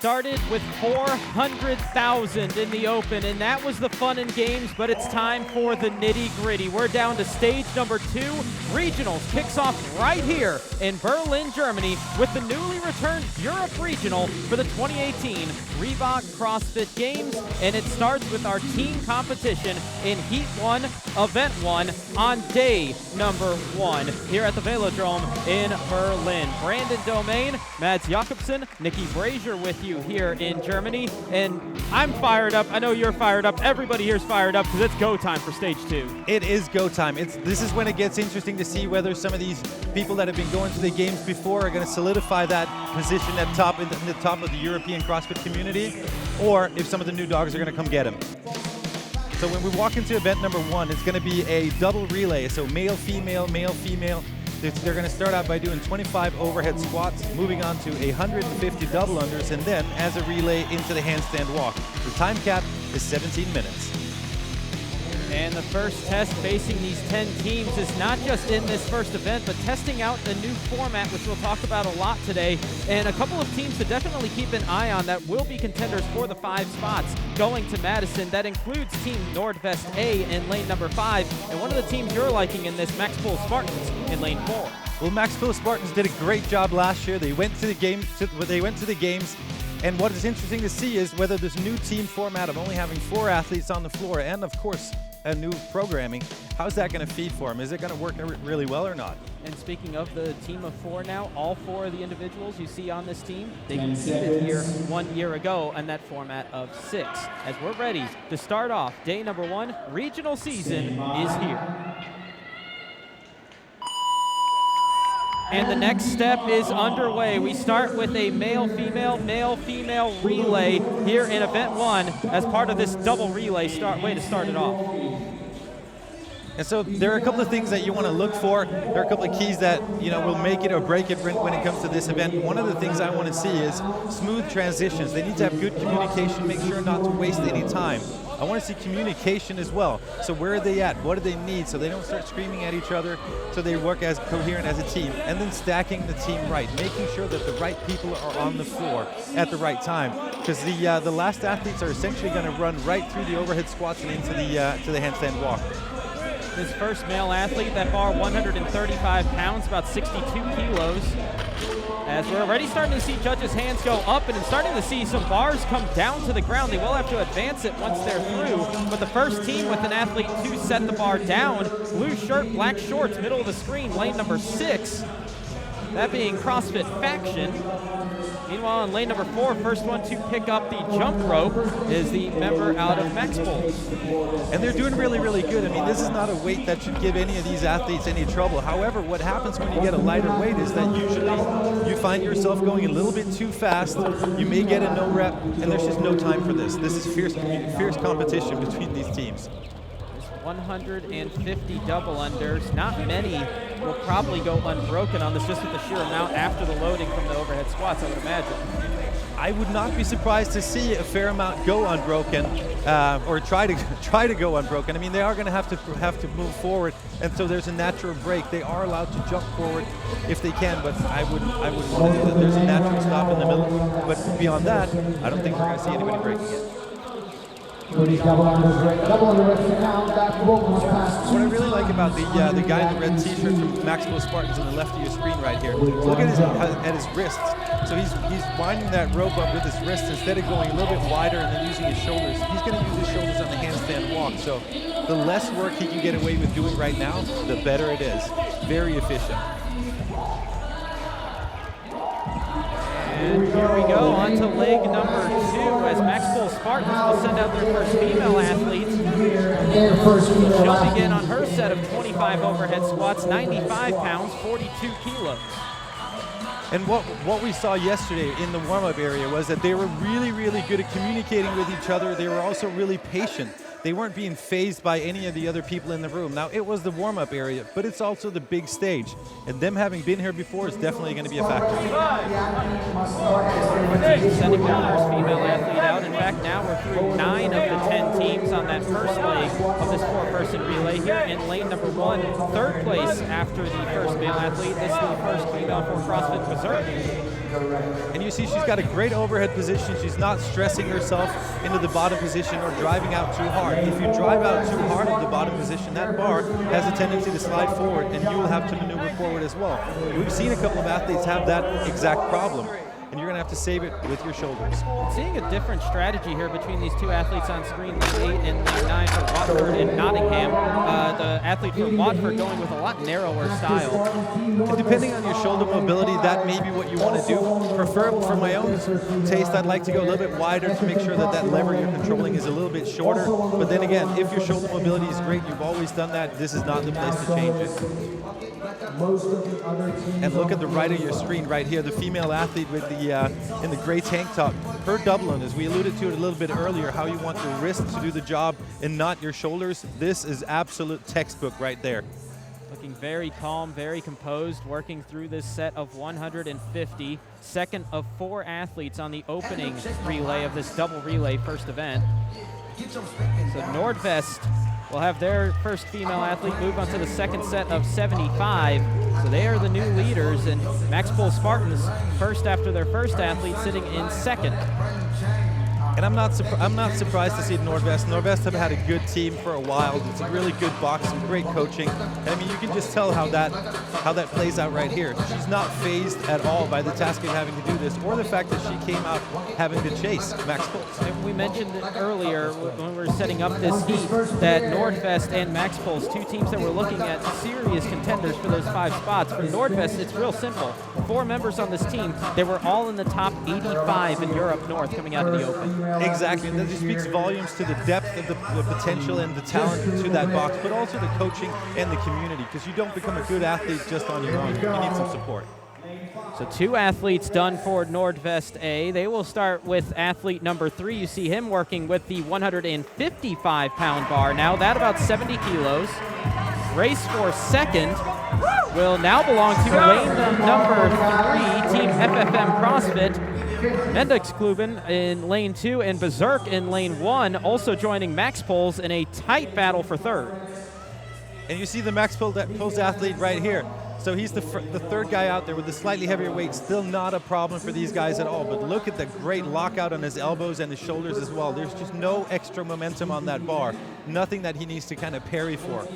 started with 400,000 in the open, and that was the fun and games, but it's time for the nitty-gritty. We're down to stage number 2. Regionals kicks off right here in Berlin, Germany, with the newly returned Europe Regional for the 2018 Reebok CrossFit Games, and it starts with our team competition in Heat 1, Event 1 on day number 1 here at the Velodrome in Berlin. Brandon Domain, Mads Jakobsen, Nikki Brazier with you here in Germany, and I'm fired up. I know you're fired up. Everybody here's fired up because it's go time for stage 2. It is go time. This is when it gets interesting to see whether some of these people that have been going to the games before are going to solidify that position at top in the top of the European CrossFit community, or if some of the new dogs are going to come get them. So when we walk into event number 1, it's going to be a double relay. So male, female, male, female. They're going to start out by doing 25 overhead squats, moving on to 150 double unders, and then as a relay into the handstand walk. The time cap is 17 minutes. And the first test facing these 10 teams is not just in this first event, but testing out the new format, which we'll talk about a lot today. And a couple of teams to definitely keep an eye on that will be contenders for the 5 spots going to Madison. That includes Team Nordvest A in lane number 5, and one of the teams you're liking in this, Max Pool Spartans, in lane 4. Well, Max Pool Spartans did a great job last year. They went to the games. And what is interesting to see is whether this new team format of only having 4 athletes on the floor and, of course, a new programming, how's that going to feed for them? Is it going to work really well or not? And speaking of the team of 4 now, all 4 of the individuals you see on this team, they competed here 1 year ago in that format of 6. As we're ready to start off day number 1, regional season is here. And the next step is underway. We start with a male-female, male-female relay here in event 1 as part of this double relay way to start it off. And so there are a couple of things that you want to look for. There are a couple of keys that will make it or break it when it comes to this event. One of the things I want to see is smooth transitions. They need to have good communication, make sure not to waste any time. I want to see communication as well. So where are they at? What do they need? So they don't start screaming at each other, so they work as coherent as a team. And then stacking the team right, making sure that the right people are on the floor at the right time. Because the last athletes are essentially going to run right through the overhead squats and into the handstand walk. This first male athlete, that bar 135 pounds, about 62 kilos. As we're already starting to see judges' hands go up and starting to see some bars come down to the ground. They will have to advance it once they're through. But the first team with an athlete to set the bar down, blue shirt, black shorts, middle of the screen, lane number 6. That being CrossFit Faction. Meanwhile, in lane number 4, first one to pick up the jump rope is the member out of Max Pool. And they're doing really, really good. I mean, this is not a weight that should give any of these athletes any trouble. However, what happens when you get a lighter weight is that usually you find yourself going a little bit too fast. You may get a no rep, and there's just no time for this. This is fierce competition between these teams. 150 double unders. Not many will probably go unbroken on this, just with the sheer amount after the loading from the overhead squats, I would imagine. I would not be surprised to see a fair amount go unbroken, or try to go unbroken. I mean, they are going to have to move forward, and so there's a natural break. They are allowed to jump forward if they can, but I would want to do that. There's a natural stop in the middle, but beyond that, I don't think we're going to see anybody breaking it. What I really like about the guy in the red t-shirt from Max Pool Spartans on the left of your screen right here, look at his wrists. So he's winding that rope up with his wrists instead of going a little bit wider and then using his shoulders. He's going to use his shoulders on the handstand walk. So the less work he can get away with doing right now, the better it is. Very efficient. And here we go, on to leg number 2 as Max Pool Spartans will send out their first female athlete. She'll begin on her set of 25 overhead squats, 95 pounds, 42 kilos. And what we saw yesterday in the warm-up area was that they were really, really good at communicating with each other. They were also really patient. They weren't being fazed by any of the other people in the room. Now, it was the warm-up area, but it's also the big stage. And them having been here before is definitely going to be a factor. Sending their first female athlete out. In fact, now we're through 9 of the 10 teams on that first leg of this 4-person relay here in lane number 1. 3rd place after the first male athlete. This is the first female for CrossFit Missouri. And you see she's got a great overhead position. She's not stressing herself into the bottom position or driving out too hard. If you drive out too hard at the bottom position, that bar has a tendency to slide forward, and you will have to maneuver forward as well. We've seen a couple of athletes have that exact problem, and you're going to have to save it with your shoulders. Seeing a different strategy here between these two athletes on screen, lane 8 and lane 9 for Watford and Nottingham. The athlete for Watford going with a lot narrower style. And depending on your shoulder mobility, that may be what you want to do. For my own taste, I'd like to go a little bit wider to make sure that that lever you're controlling is a little bit shorter. But then again, if your shoulder mobility is great, you've always done that, this is not the place to change it. And look at the right of your screen right here, the female athlete with the in the gray tank top. Her double unders, we alluded to it a little bit earlier, how you want your wrist to do the job and not your shoulders. This is absolute textbook right there. Looking very calm, very composed, working through this set of 150. Second of 4 athletes on the opening relay of this double relay first event. So Nordvest will have their first female athlete move on to the second set of 75. So they are the new leaders, and Max Pol Spartans first after their first athlete sitting in second. And I'm not surprised to see Nordvest. Nordvest have had a good team for a while. It's a really good box, some great coaching. I mean, you can just tell how that plays out right here. She's not phased at all by the task of having to do this, or the fact that she came out having to chase Max Pol. And we mentioned earlier when we were setting up this heat that Nordvest and Max Pol's, two teams that were looking at serious contenders for those 5 spots. For Nordvest, it's real simple. 4 members on this team, they were all in the top 85 in Europe North coming out of the Open. Exactly, and that just speaks volumes to the depth of the potential and the talent to that box, but also the coaching and the community, because you don't become a good athlete just on your own. You need some support. So 2 athletes done for Nordvest A. They will start with athlete number 3. You see him working with the 155-pound bar. Now that about 70 kilos. Race for second will now belong to lane number 3, Team FFM CrossFit. Mendixkluben in lane 2 and Berserk in lane 1, also joining Max Pols in a tight battle for third. And you see the Max Pols athlete right here. So he's the third guy out there with the slightly heavier weight. Still not a problem for these guys at all. But look at the great lockout on his elbows and his shoulders as well. There's just no extra momentum on that bar. Nothing that he needs to kind of parry for.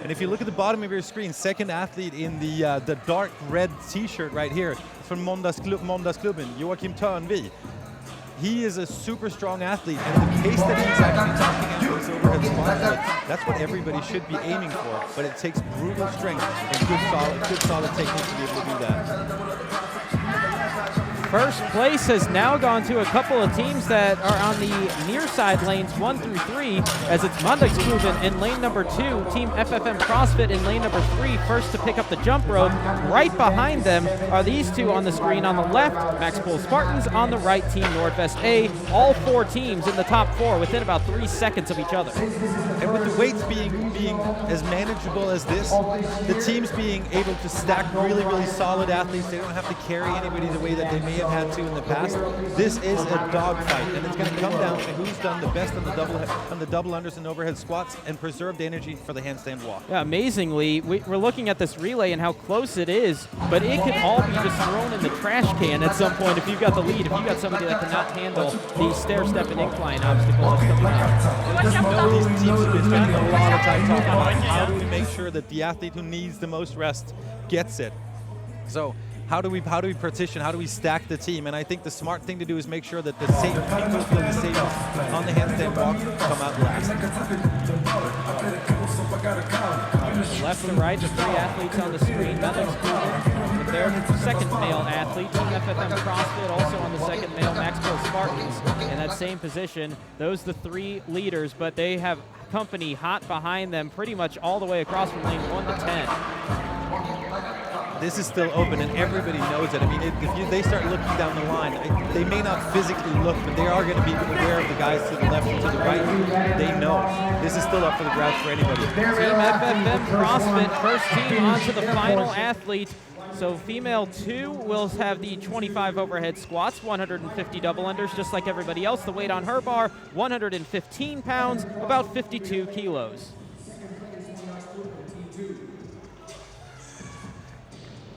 And if you look at the bottom of your screen, second athlete in the dark red T-shirt right here from Måndagsklubben, Joachim Törnvi. He is a super strong athlete, and the pace that he's actually talking at his overhead squats, that's what everybody should be aiming for. But it takes brutal strength and good solid technique to be able to do that. First place has now gone to a couple of teams that are on the near side lanes 1 through 3, as it's Mendixkluben in lane number 2, Team FFM CrossFit in lane number 3, first to pick up the jump rope. Right behind them are these two on the screen. On the left, Max Pol Spartans, on the right, Team Nordvest A. All 4 teams in the top 4 within about 3 seconds of each other. And with the weights being as manageable as this, the teams being able to stack really, really solid athletes, they don't have to carry anybody the way that they may have had to in the past. This is a dogfight, and it's going to come down to who's done the best on the double unders and overhead squats and preserved energy for the handstand walk. Yeah, amazingly, we're looking at this relay and how close it is, but it can all be just thrown in the trash can at some point if you've got the lead, if you've got somebody that cannot handle the stair-step and incline obstacle that's coming out. You know these teams have been spending a lot of time talking about how do we make sure that the athlete who needs the most rest gets it. So how do we partition, how do we stack the team? And I think the smart thing to do is make sure that the people who feel the safest on the handstand walk come out last. Left to right, the 3 athletes on the screen. Mendixkluben with their second male athlete. Team FFM CrossFit also on the second male, Max Pol Spartans in that same position. Those the 3 leaders, but they have company hot behind them pretty much all the way across from lane 1 to 10. This is still open, and everybody knows it. I mean, if they start looking down the line, they may not physically look, but they are going to be aware of the guys to the left and to the right. They know. This is still up for the grabs for anybody. Team FFM CrossFit, first team onto the final athlete. So female 2 will have the 25 overhead squats, 150 double unders, just like everybody else. The weight on her bar, 115 pounds, about 52 kilos.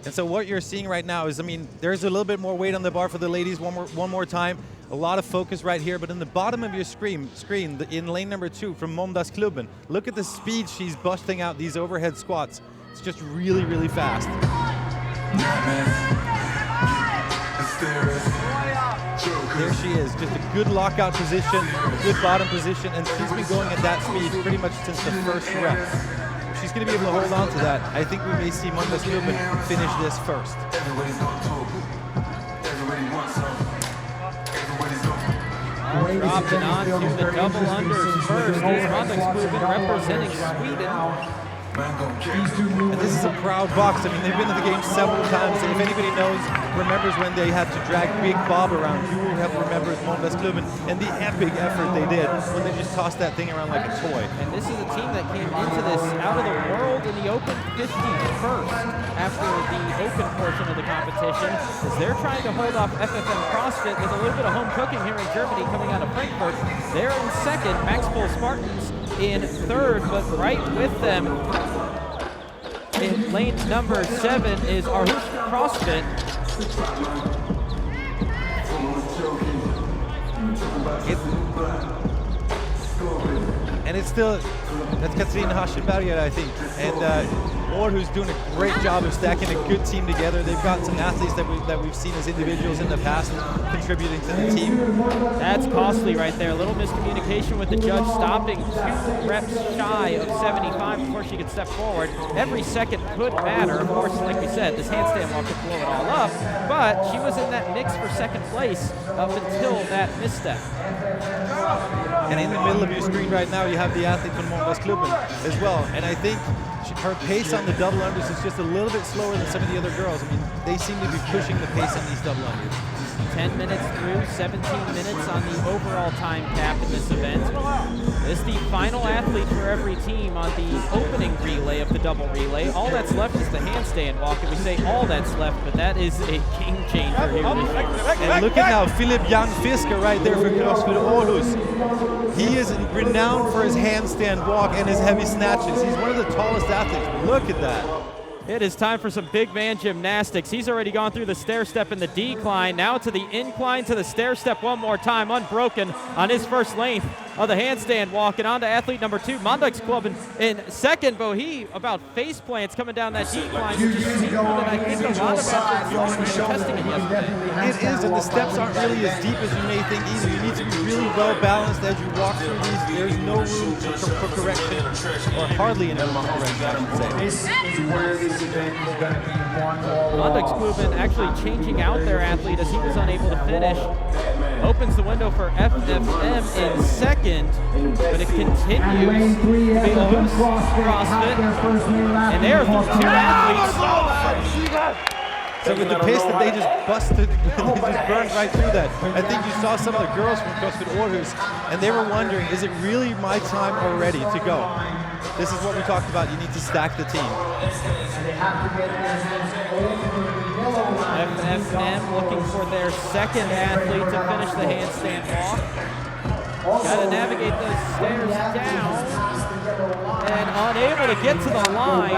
And so what you're seeing right now is, I mean, there's a little bit more weight on the bar for the ladies one more time. A lot of focus right here, but in the bottom of your screen in lane number 2 from Måndagsklubben, look at the speed she's busting out these overhead squats. It's just really, really fast. There she is, just a good lockout position, a good bottom position, and she's been going at that speed pretty much since the first rep. If she's going to be able to hold on to that, I think we may see Måndagsklubben finish this first. Dropping onto the double unders first is Måndagsklubben representing Sweden. And this is a proud box. I mean, they've been to the game several times. And if anybody remembers when they had to drag Big Bob around, you will have remembered Måndagsklubben and the epic effort they did when they just tossed that thing around like a toy. And this is a team that came into this out of the world in the Open 50 first after the Open portion of the competition, as they're trying to hold off FFM CrossFit with a little bit of home cooking here in Germany coming out of Frankfurt. They're in second, Max Pol Spartans in third, but right with them in lane number 7 is Aarhus CrossFit. And it's still, that's Katarina Haschenberger, I think. And Aarhus doing a great job of stacking a good team together. They've got some athletes that we've seen as individuals in the past contributing to the team. That's costly right there. A little miscommunication with the judge, stopping 2 reps shy of 75 before she could step forward. Every second could matter. Of course, like we said, this handstand walk could blow it all up, but she was in that mix for second place up until that misstep. And in the middle of your screen right now, you have the athlete from Måndagsklubben as well. And I think her pace on the double unders is just a little bit slower than some of the other girls. I mean, they seem to be pushing the pace on these double unders. 10 minutes through, 17 minutes on the overall time cap in this event. This is the final athlete for every team on the opening relay of the double relay. All that's left is the handstand walk, and we say all that's left, but that is a game changer here this year. And look at how Philip Jan Fisker right there for CrossFit Aarhus. He is renowned for his handstand walk and his heavy snatches. He's one of the tallest athletes. Look at that. It is time for some big man gymnastics. He's already gone through the stair step and the decline. Now to the incline, to the stair step one more time, unbroken on his first length of the handstand walk. And on to athlete number 2, Måndagsklubben in second. Bohe about face plants coming down that decline, which is something that I think a lot of athletes were testing it yesterday. It is, and the steps aren't really as deep as you may think either. You need to be really well balanced as you walk through these. There's no room for correction, or hardly any room for correction, I should say. Måndagsklubben actually changing out their athlete as he was unable to finish. Opens the window for FFM in second, but it continues to be Aarhus CrossFit. And there are 2 athletes. So with the pace that they just busted, they just burned right through that. I think you saw some of the girls from CrossFit Aarhus, and they were wondering, is it really my time already to go? This is what we talked about. You need to stack the team. FFM looking for their second athlete to finish the handstand walk. Got to navigate those stairs down, and unable to get to the line.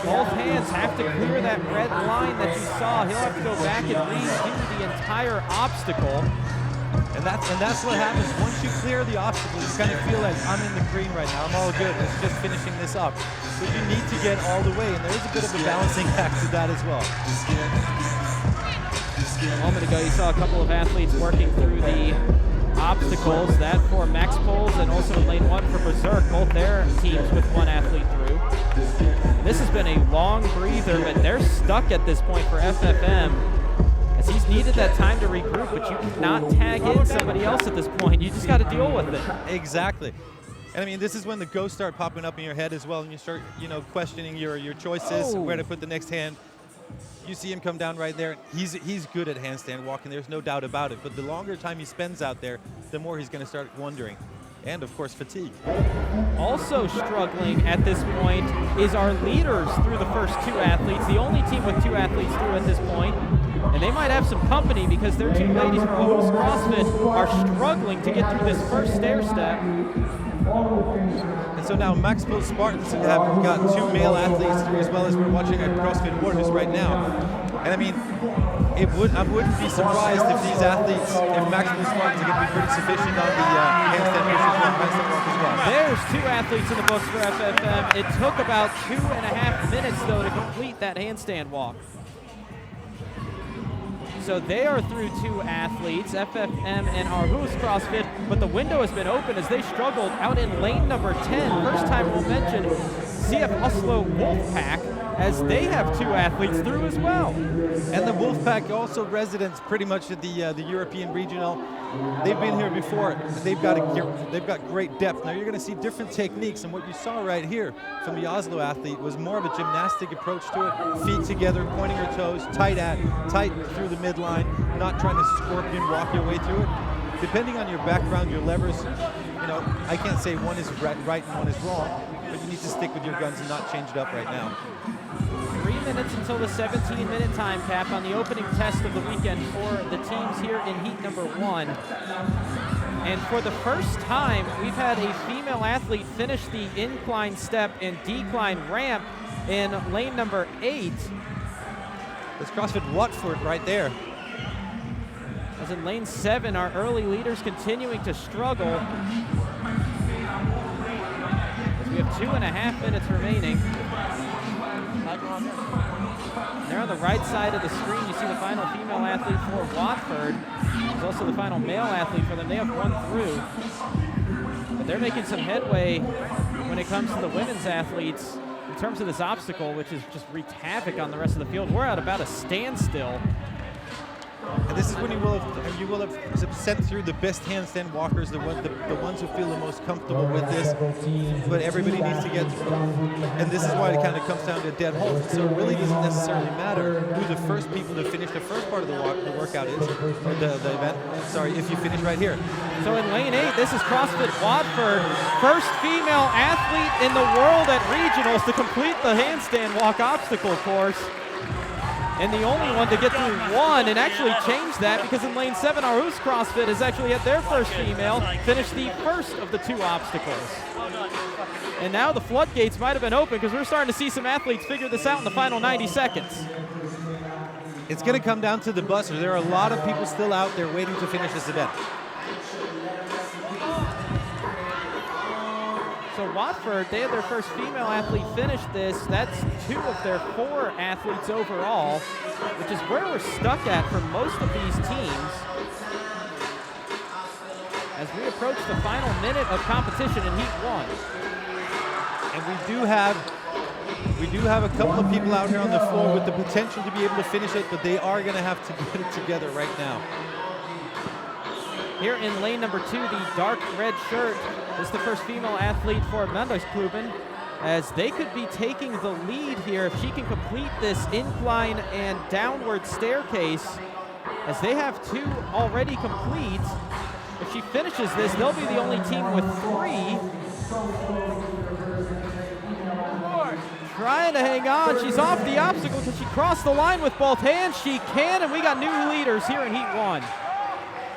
Both hands have to clear that red line that you saw. He'll have to go back and redo the entire obstacle. And that's what happens. Once you clear the obstacle, you kind of feel like, I'm in the green right now, I'm all good, it's just finishing this up. But you need to get all the way, and there is a bit of a balancing act to that as well. A moment ago, you saw a couple of athletes working through the obstacles. That for Max Pols and also in lane 1 for Berserk, both their teams with 1 athlete through. This has been a long breather, but they're stuck at this point for FFM. As he's needed that time to regroup, but you cannot tag in somebody else at this point. You just got to deal with it. Exactly. And I mean, this is when the ghosts start popping up in your head as well, and you start, questioning your choices, where to put the next hand. You see him come down right there. He's good at handstand walking. There's no doubt about it. But the longer time he spends out there, the more he's going to start wondering. And, of course, fatigue. Also struggling at this point is our leaders through the first 2 athletes, the only team with 2 athletes through at this point. And they might have some company because their 2 ladies from Aarhus CrossFit are struggling to get through this first stair step. And so now Max Full Spartans have got 2 male athletes through, as well as we're watching at CrossFit Warriors right now. And I mean, I wouldn't be surprised if these athletes, if Max Full Spartans are going to be pretty sufficient on the handstand handstand walk as well. There's 2 athletes in the books for FFM. It took about 2.5 minutes, though, to complete that handstand walk. So they are through 2 athletes, FFM and Aarhus CrossFit, but the window has been open as they struggled out in lane number 10. First time we'll mention CF Oslo Wolfpack, as they have 2 athletes through as well. And the Wolfpack also residents pretty much at the European Regional. They've been here before. They've got great depth. Now you're going to see different techniques, and what you saw right here from the Oslo athlete was more of a gymnastic approach to it. Feet together, pointing your toes, tight through the midline, not trying to scorpion walk your way through it. Depending on your background, your levers, you know, I can't say one is right and one is wrong, but you need to stick with your guns and not change it up right now. 3 minutes until the 17-minute time cap on the opening test of the weekend for the teams here in heat number 1. And for the first time, we've had a female athlete finish the incline step and decline ramp in lane number 8. That's CrossFit Watford right there. As in lane 7, our early leaders continuing to struggle. As we have 2.5 minutes remaining. There on the right side of the screen, you see the final female athlete for Watford. There's also the final male athlete for them. They have 1 through. But they're making some headway when it comes to the women's athletes in terms of this obstacle, which has just wreaked havoc on the rest of the field. We're at about a standstill. And this is when you will have sent through the best handstand walkers, the ones who feel the most comfortable with this. But everybody needs to get through. And this is why it kind of comes down to a dead halt. So it really doesn't necessarily matter who the first people to finish the first part of the workout is, or the event. Sorry, if you finish right here. So in lane 8, this is CrossFit Watford, first female athlete in the world at regionals to complete the handstand walk obstacle course. And the only one to get through 1, and actually change that, because in lane 7, Aarhus CrossFit has actually had their first female finish the first of the 2 obstacles. And now the floodgates might have been open, because we're starting to see some athletes figure this out in the final 90 seconds. It's going to come down to the buzzers. There are a lot of people still out there waiting to finish this event. So Watford, they had their first female athlete finish this. That's 2 of their 4 athletes overall, which is where we're stuck at for most of these teams. As we approach the final minute of competition in heat 1. And we do have a couple of people out here on the floor with the potential to be able to finish it, but they are going to have to get it together right now. Here in lane number 2, the dark red shirt is the first female athlete for Mandagsklubben, as they could be taking the lead here if she can complete this incline and downward staircase, as they have 2 already complete. If she finishes this, they'll be the only team with 3. Trying to hang on. She's off the obstacle. Can she cross the line with both hands? She can, and we got new leaders here in heat 1.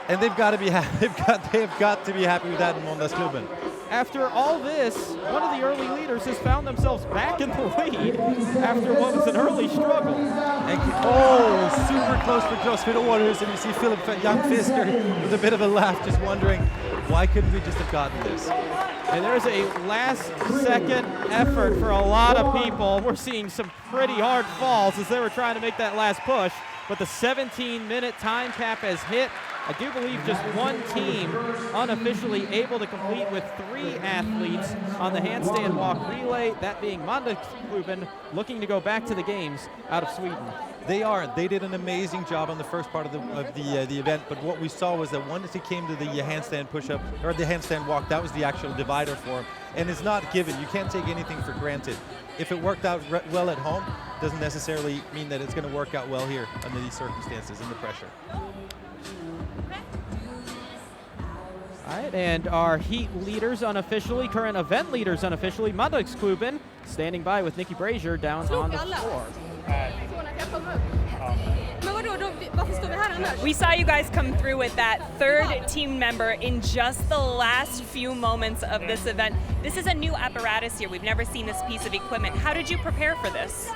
And they've got to be happy. They've got to be happy with that in Mandagsklubben. After all this, one of the early leaders has found themselves back in the lead after what was an early struggle. And, super close for CrossFit Warriors, and you see Philip Young-Fisker with a bit of a laugh, just wondering, why couldn't we just have gotten this? And there's a last-second effort for a lot of people. We're seeing some pretty hard falls as they were trying to make that last push, but the 17-minute time cap has hit. I do believe just 1 team unofficially able to complete with 3 athletes on the handstand walk relay, that being Mandagsklubben, looking to go back to the games out of Sweden. They are. They did an amazing job on the first part of the event, but what we saw was that once it came to the handstand push-up, or the handstand walk, that was the actual divider for them. And it's not given. You can't take anything for granted. If it worked out well at home, doesn't necessarily mean that it's going to work out well here under these circumstances and the pressure. All right, and our heat leaders unofficially, current event leaders unofficially, Mandagsklubben, standing by with Nikki Brazier down on the floor. Men vadå, We saw you guys come through with that third team member in just the last few moments of this event. This is a new apparatus here. We've never seen this piece of equipment. How did you prepare for this?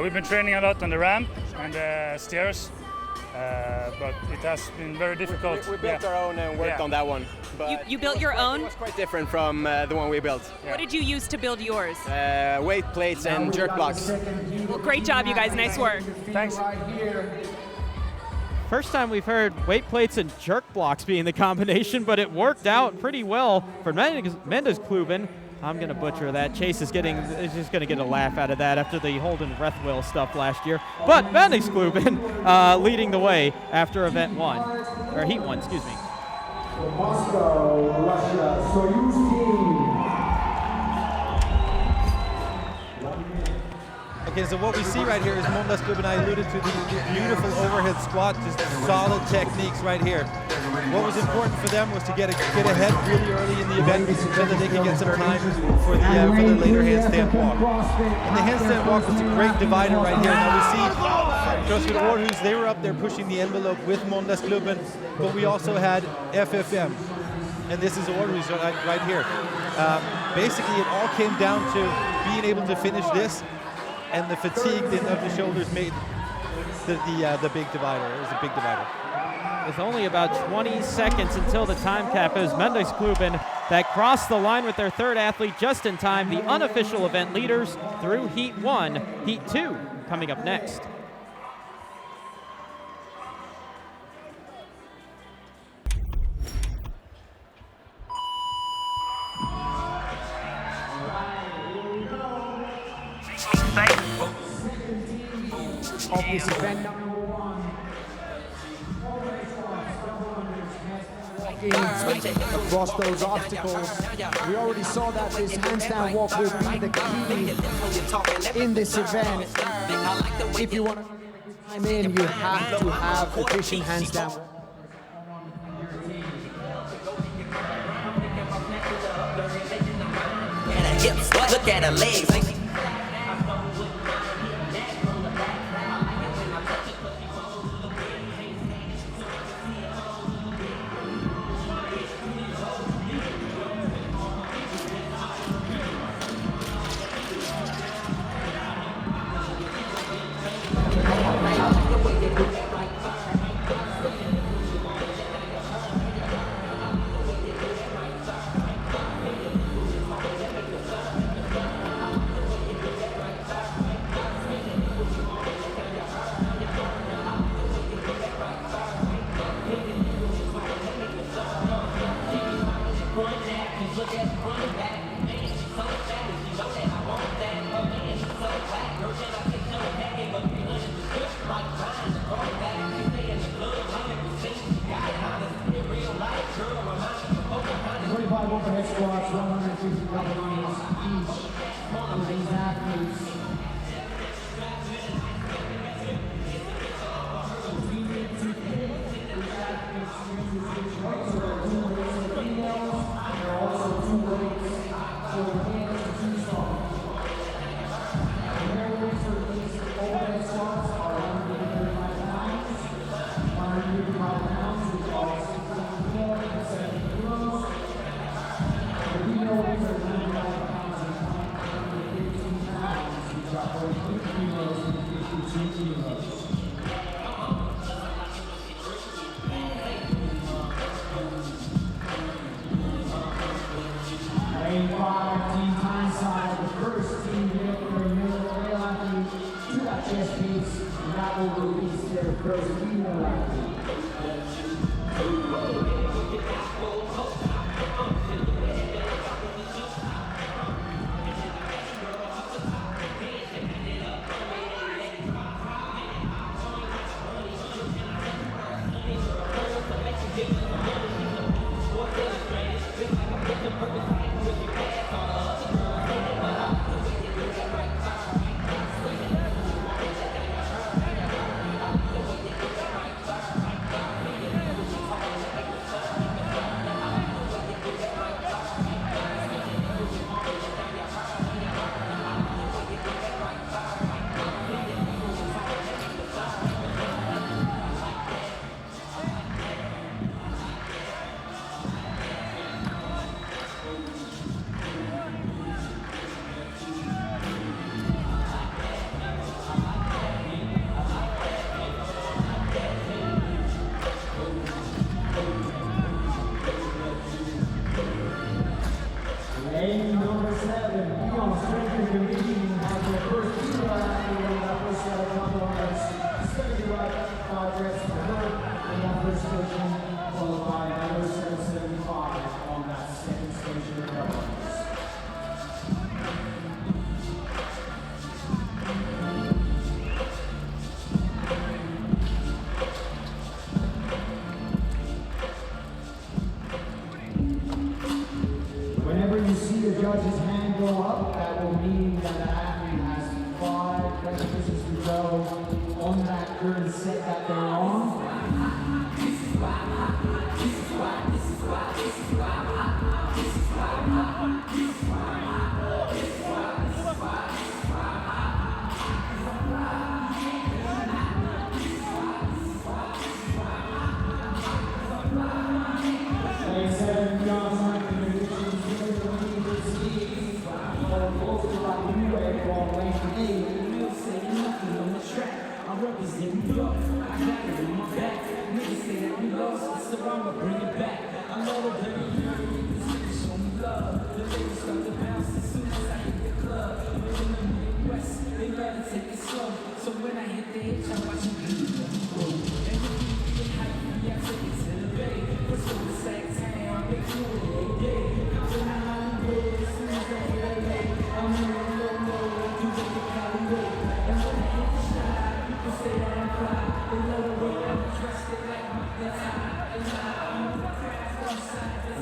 We've been training a lot on the ramp and the stairs, but it has been very difficult. We built our own and worked on that one. But you built your own? It was quite different from the one we built. Yeah. What did you use to build yours? Weight plates and jerk blocks. Well, great job, you guys. Nice work. Thanks. First time we've heard weight plates and jerk blocks being the combination, but it worked out pretty well for Mendeskluben. I'm going to butcher that. Chase is just going to get a laugh out of that after the Holden Rethwell stuff last year. But Mendeskluben leading the way after event one, or heat one, excuse me. Moscow, Russia, Soyuz team. Okay, so what we see right here is Mendeskluben, I alluded to the beautiful overhead squat, just solid techniques right here. What was important for them was to get ahead really early in the event so that they could get some time for the later handstand walk. And the handstand walk was a great divider right here. Now we see CrossFit Aarhus, they were up there pushing the envelope with Mendeskluben, but we also had FFM. And this is Aarhus right here. Basically, it all came down to being able to finish this, and the fatigue of the shoulders made the big divider. It was a big divider. With only about 20 seconds until the time cap, is Mendeskluben that crossed the line with their third athlete just in time. The unofficial event leaders through Heat 1. Heat 2 coming up next. Of this event, across those obstacles. We already saw that this handstand walk will be the key in this event. If you want to time in, you have to have efficient handstand walk. Look at her legs. Overhead squats, 150 pounds each of these athletes. judge's hand go up, that will mean that the athlete has 5 repetitions to go on that current set that they're on.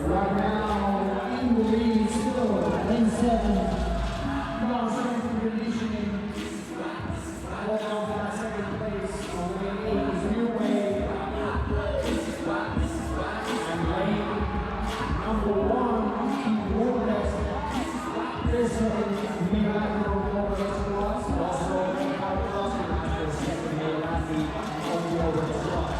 Right now, in the lead, still in 7. Now, strength and conditioning. Holding on for that second place. On way 8 is New Wave. And lane number 1, keep Warrest. This is Miracle Warrest Plus. Also, Power CrossFit Master, second male athlete on the Warrest Plus.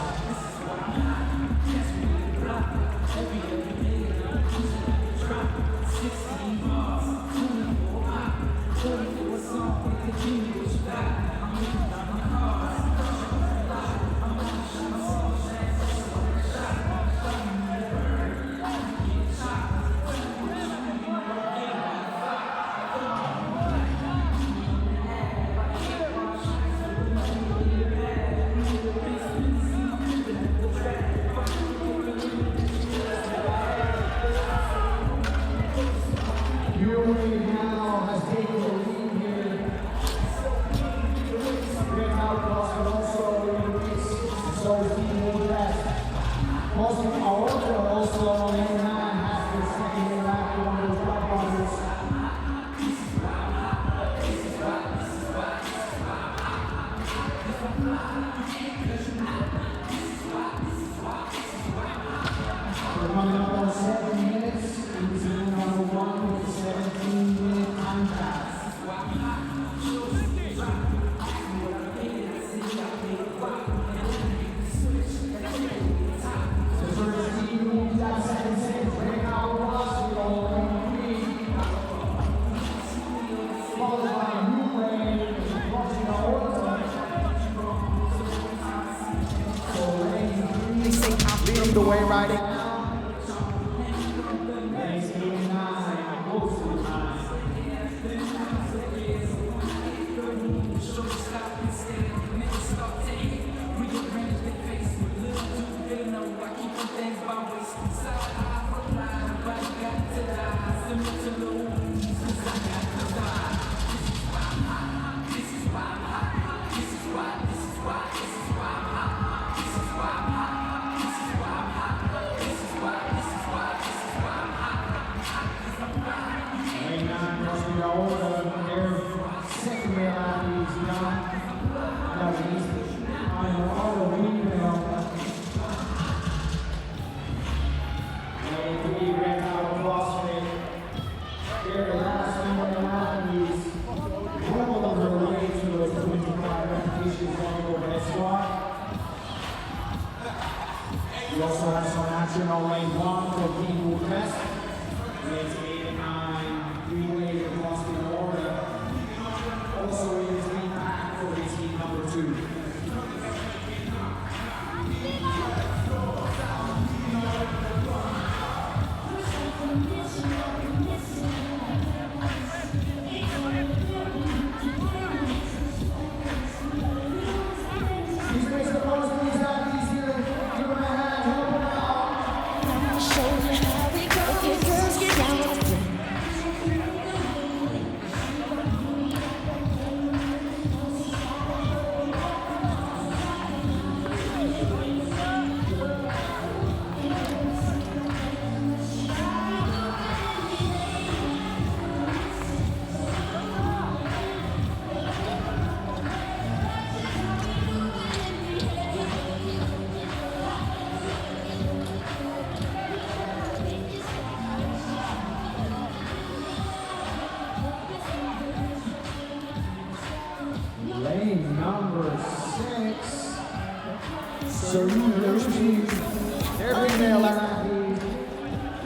so their female athlete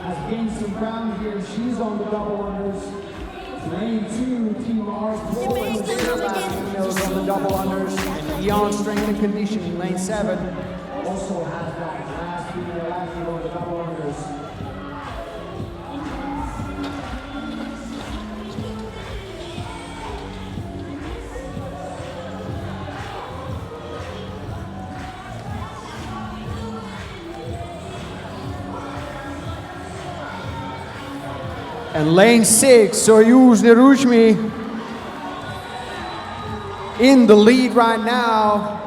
has gained some ground here. She's on the double unders. Lane 2, Team Art Poland, their last females on the double unders. And Beyond Strength and Conditioning, Lane 7, also has got the last female athlete on the double unders. And lane 6, Soyuz Neruzhmy in the lead right now.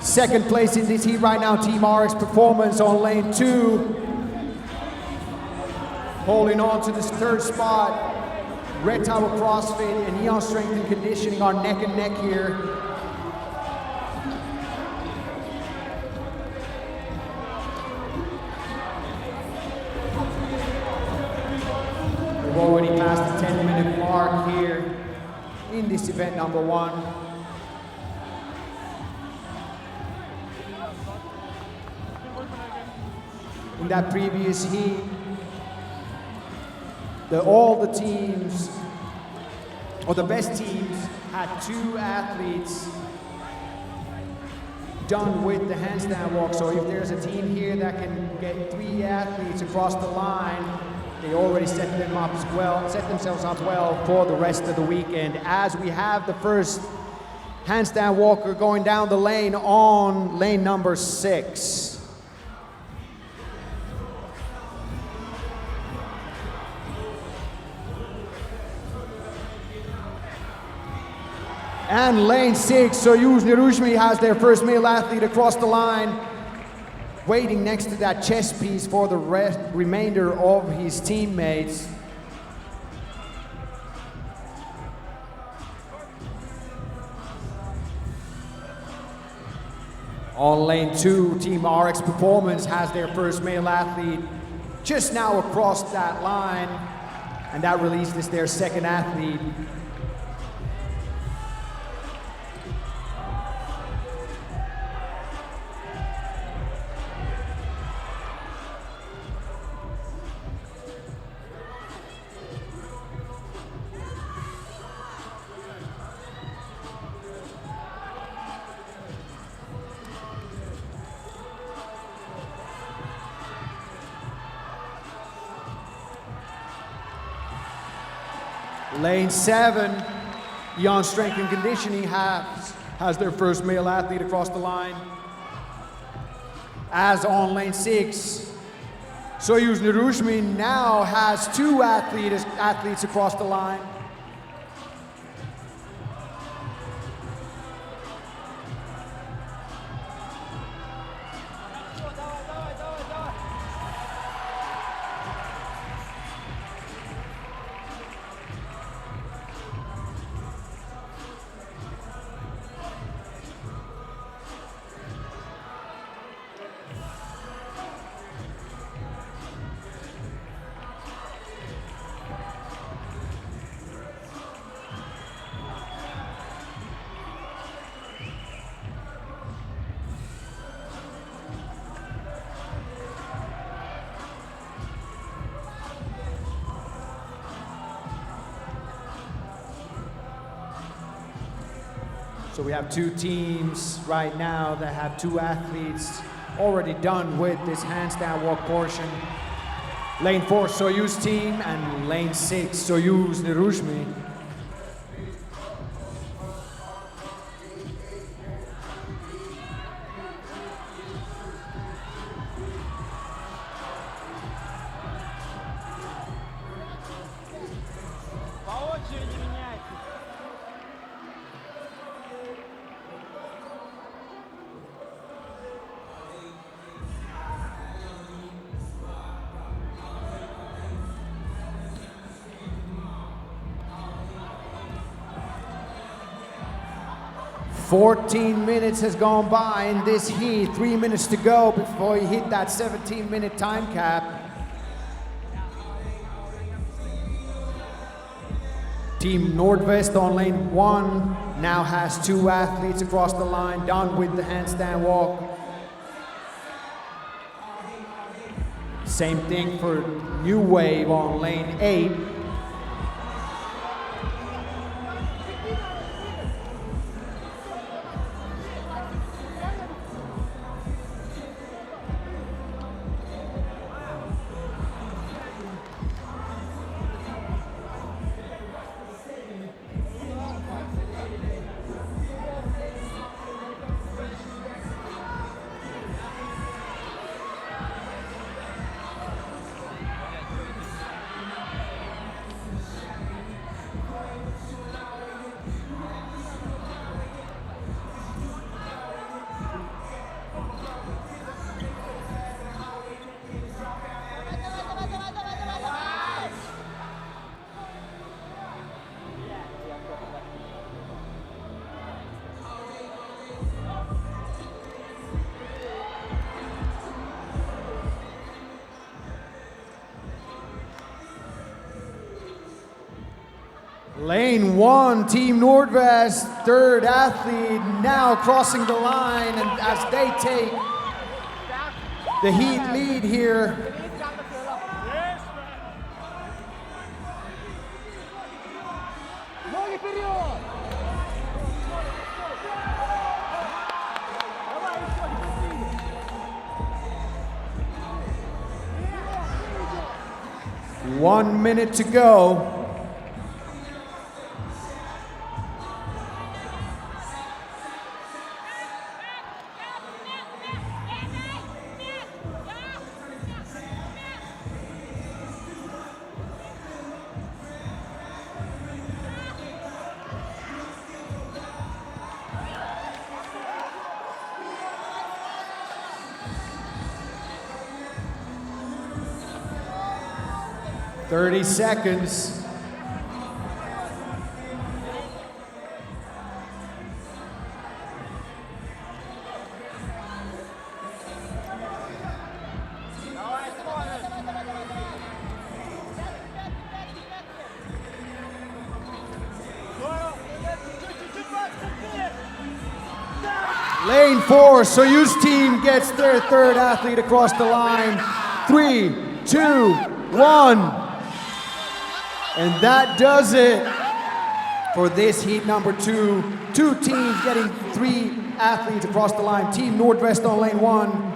Second place in this heat right now, Team RX Performance on lane 2. Holding on to this third spot, Red Tower CrossFit and Eon Strength and Conditioning are neck and neck here. We've already passed the 10-minute mark here in this event number 1. In that previous heat, all the teams, or the best teams, had 2 athletes done with the handstand walk. So if there's a team here that can get 3 athletes across the line, they already set themselves up well for the rest of the weekend, as we have the first handstand walker going down the lane on lane number 6. And lane 6, Soyuz Neruzhmy has their first male athlete across the line, waiting next to that chess piece for the remainder of his teammates. On lane 2, Team RX Performance has their first male athlete just now across that line, and that releases their second athlete. Lane 7, Beyond Strength and Conditioning has their first male athlete across the line. As on lane 6, Soyuz Neruzhmy now has 2 athletes across the line. So we have 2 teams right now that have 2 athletes already done with this handstand walk portion. Lane 4, Soyuz team, and lane 6, Soyuz Neruzhmy. "14 minutes has gone by in this heat, 3 minutes to go before you hit that 17-minute time cap. Team Nordvest on lane 1 now has 2 athletes across the line done with the handstand walk. Same thing for New Wave on lane 8. Lane 1, Team Nordvest, third athlete now crossing the line, and as they take the heat lead here. One minute to go. Thirty seconds. Lane 4, Soyuz team gets their third athlete across the line. 3, 2, 1. And that does it for this heat number 2. Two teams getting 3 athletes across the line. Team Nordvest on lane 1.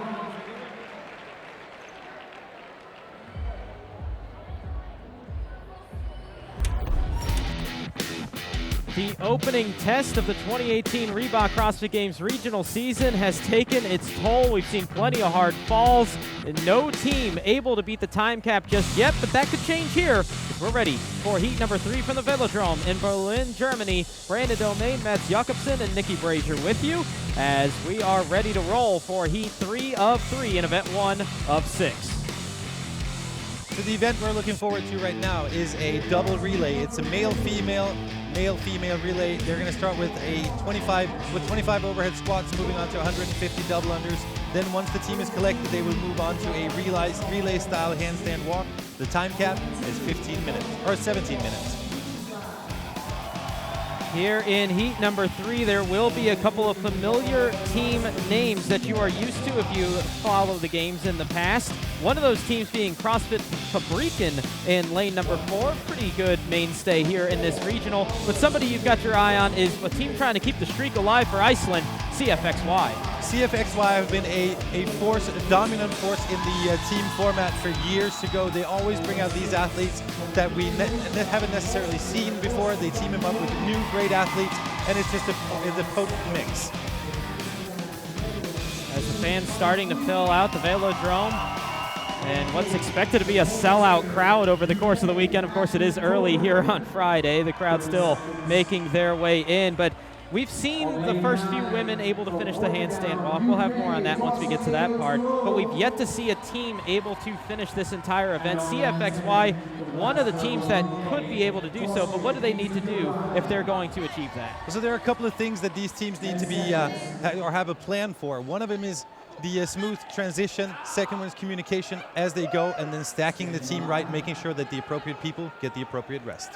The opening test of the 2018 Reebok CrossFit Games regional season has taken its toll. We've seen plenty of hard falls, and no team able to beat the time cap just yet, but that could change here, because we're ready for heat number 3 from the Velodrome in Berlin, Germany. Brandon Domain, Mats Jakobsen, and Nikki Brazier with you as we are ready to roll for heat 3 of 3 in event 1 of 6. So the event we're looking forward to right now is a double relay. It's a male-female relay. They're going to start with 25 overhead squats, moving on to 150 double unders. Then once the team is collected, they will move on to a relay style handstand walk. The time cap is 15 minutes or 17 minutes. Here in heat number 3, there will be a couple of familiar team names that you are used to if you follow the games in the past. One of those teams being CrossFit Fabriken in lane number 4. Pretty good mainstay here in this regional. But somebody you've got your eye on is a team trying to keep the streak alive for Iceland, CFXY. CFXY have been a dominant force in the team format for years to go. They always bring out these athletes that we haven't necessarily seen before. They team them up with new great athletes, and it's just a potent mix. As the fans starting to fill out the Velodrome, and what's expected to be a sellout crowd over the course of the weekend. Of course, it is early here on Friday. The crowd still making their way in, but we've seen the first few women able to finish the handstand walk. We'll have more on that once we get to that part. But we've yet to see a team able to finish this entire event. CFXY, one of the teams that could be able to do so, but what do they need to do if they're going to achieve that? So there are a couple of things that these teams need to be or have a plan for. One of them is the smooth transition. Second one is communication as they go, and then stacking the team right, making sure that the appropriate people get the appropriate rest.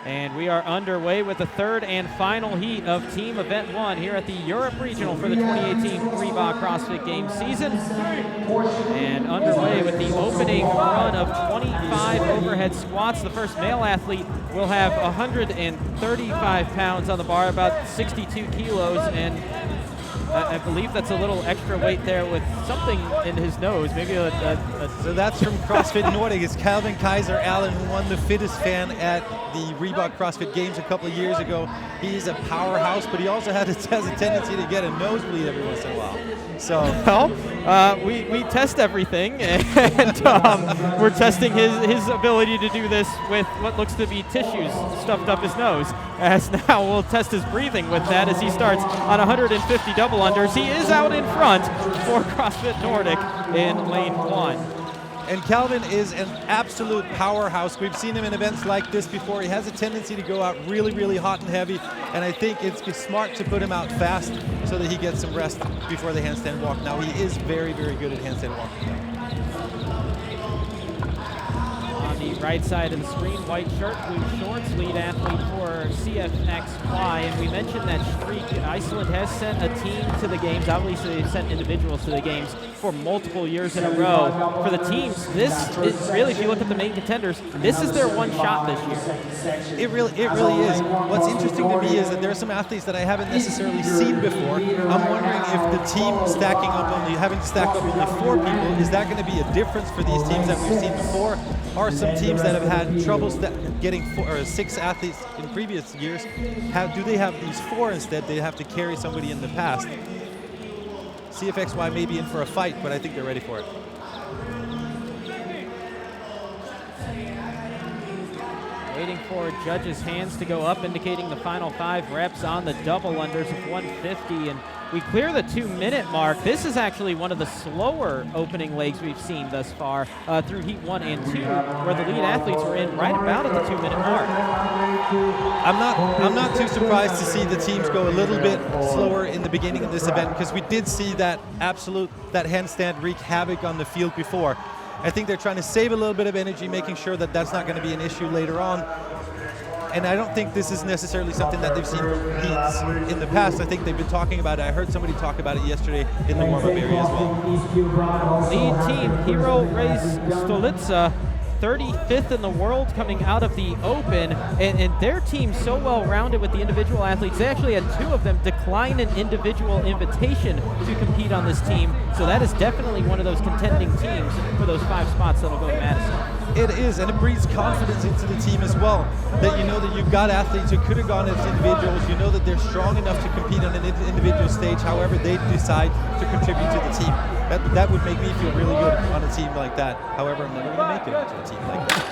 And we are underway with the third and final heat of Team Event 1 here at the Europe Regional for the 2018 Reebok CrossFit Games season. And underway with the opening run of 25 overhead squats. The first male athlete will have 135 pounds on the bar, about 62 kilos, and I believe that's a little extra weight there with something in his nose. Maybe So that's from CrossFit Nordic. It's Calvin Kaiser Allen, who won the fittest fan at the Reebok CrossFit Games a couple of years ago. He's a powerhouse, but he also has a tendency to get a nosebleed every once in a while. So well, we test everything, and we're testing his ability to do this with what looks to be tissues stuffed up his nose. As now we'll test his breathing with that as he starts on 150 double unders. He is out in front for CrossFit Nordic in lane 1. And Calvin is an absolute powerhouse. We've seen him in events like this before. He has a tendency to go out really, really hot and heavy, and I think it's smart to put him out fast so that he gets some rest before the handstand walk. Now, he is very, very good at handstand walking. On the right side of the screen, white shirt, blue shorts, lead athlete for CFXY. And we mentioned that streak. Iceland has sent a team to the games. Obviously, they've sent individuals to the games for multiple years in a row. For the teams, this is really, if you look at the main contenders, this is their one shot this year. It really is. What's interesting to me is that there are some athletes that I haven't necessarily seen before. I'm wondering if the team having to stack up only 4 people, is that going to be a difference for these teams that we've seen before? Are some teams that have had troubles getting 4 or 6 athletes in previous years, do they have these 4 instead? They have to carry somebody in the past. CFXY may be in for a fight, but I think they're ready for it. Waiting for judges' hands to go up, indicating the final 5 reps on the double unders of 150, and we clear the 2-minute mark. This is actually one of the slower opening legs we've seen thus far through heat 1 and 2, where the lead athletes were in right about at the 2-minute mark. I'm not too surprised to see the teams go a little bit slower in the beginning of this event, because we did see that handstand wreak havoc on the field before. I think they're trying to save a little bit of energy, making sure that that's not going to be an issue later on. And I don't think this is necessarily something that they've seen from heats in the past. I think they've been talking about it. I heard somebody talk about it yesterday in the warm-up area as well. Lead team, Hero Race Stolica, 35th in the world coming out of the Open, and their team so well-rounded with the individual athletes. They actually had 2 of them decline an individual invitation to compete on this team, so that is definitely one of those contending teams for those 5 spots that'll go to Madison. It is, and it breeds confidence into the team as well, that you know that you've got athletes who could have gone as individuals. You know that they're strong enough to compete on an individual stage, however they decide to contribute to the team. That would make me feel really good on a team like that. However, I'm never going to make it onto a team like that.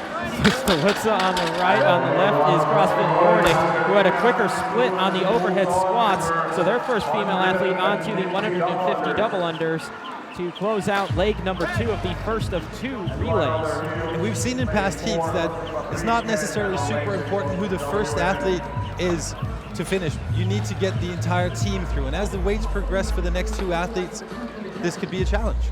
Stolica on the right, on the left is CrossFit Nordic, who had a quicker split on the overhead squats. So their first female athlete onto the 150 double unders to close out leg number 2 of the first of 2 relays. And we've seen in past heats that it's not necessarily super important who the first athlete is to finish. You need to get the entire team through. And as the weights progress for the next 2 athletes, this could be a challenge.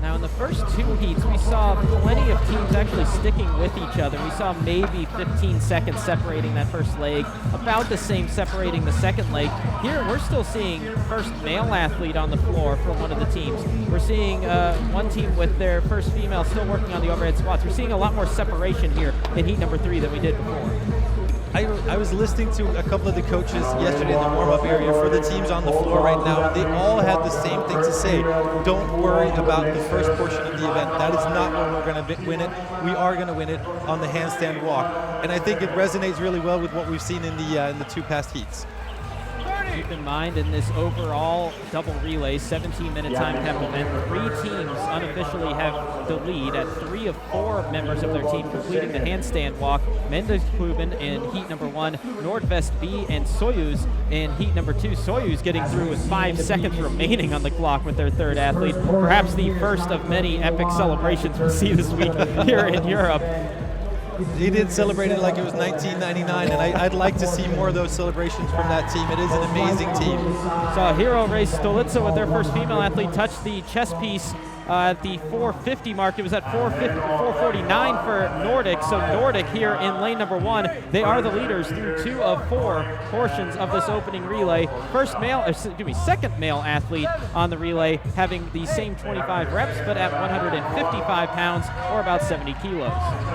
Now in the first 2 heats, we saw plenty of teams actually sticking with each other. We saw maybe 15 seconds separating that first leg, about the same separating the second leg. Here we're still seeing first male athlete on the floor for one of the teams. We're seeing one team with their first female still working on the overhead squats. We're seeing a lot more separation here in heat number 3 than we did before. I was listening to a couple of the coaches yesterday in the warm-up area for the teams on the floor right now, and they all had the same thing to say. Don't worry about the first portion of the event. That is not when we're going to win it. We are going to win it on the handstand walk. And I think it resonates really well with what we've seen in the 2 past heats. Keep in mind, in this overall double relay 17-minute time cap event, 3 teams unofficially have the lead at 3 of 4 members of their team completing the handstand walk. Mendeskluben in heat number 1, Nordvest B and Soyuz in heat number 2. Soyuz getting through with 5 seconds remaining on the clock with their 3rd athlete. Perhaps the first of many epic celebrations we'll see this week here in Europe. He did celebrate it like it was 1999, and I'd like to see more of those celebrations from that team. It is an amazing team. Saw Hero Race Stolica with their first female athlete touch the chest piece at the 450 mark. It was at 449 for Nordic. So Nordic here in lane number 1, they are the leaders through 2 of 4 portions of this opening relay. Second male athlete on the relay, having the same 25 reps, but at 155 pounds or about 70 kilos.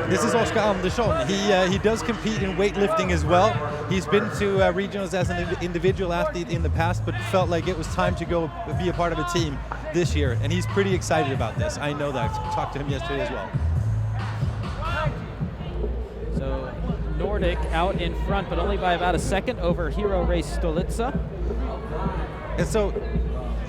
This is Oscar Andersson. He does compete in weightlifting as well. He's been to regionals as an individual athlete in the past, but felt like it was time to go be a part of a team this year, and he's pretty excited about this. I know that. I talked to him yesterday as well. So Nordic out in front, but only by about a second over Hero Race Stolica. And so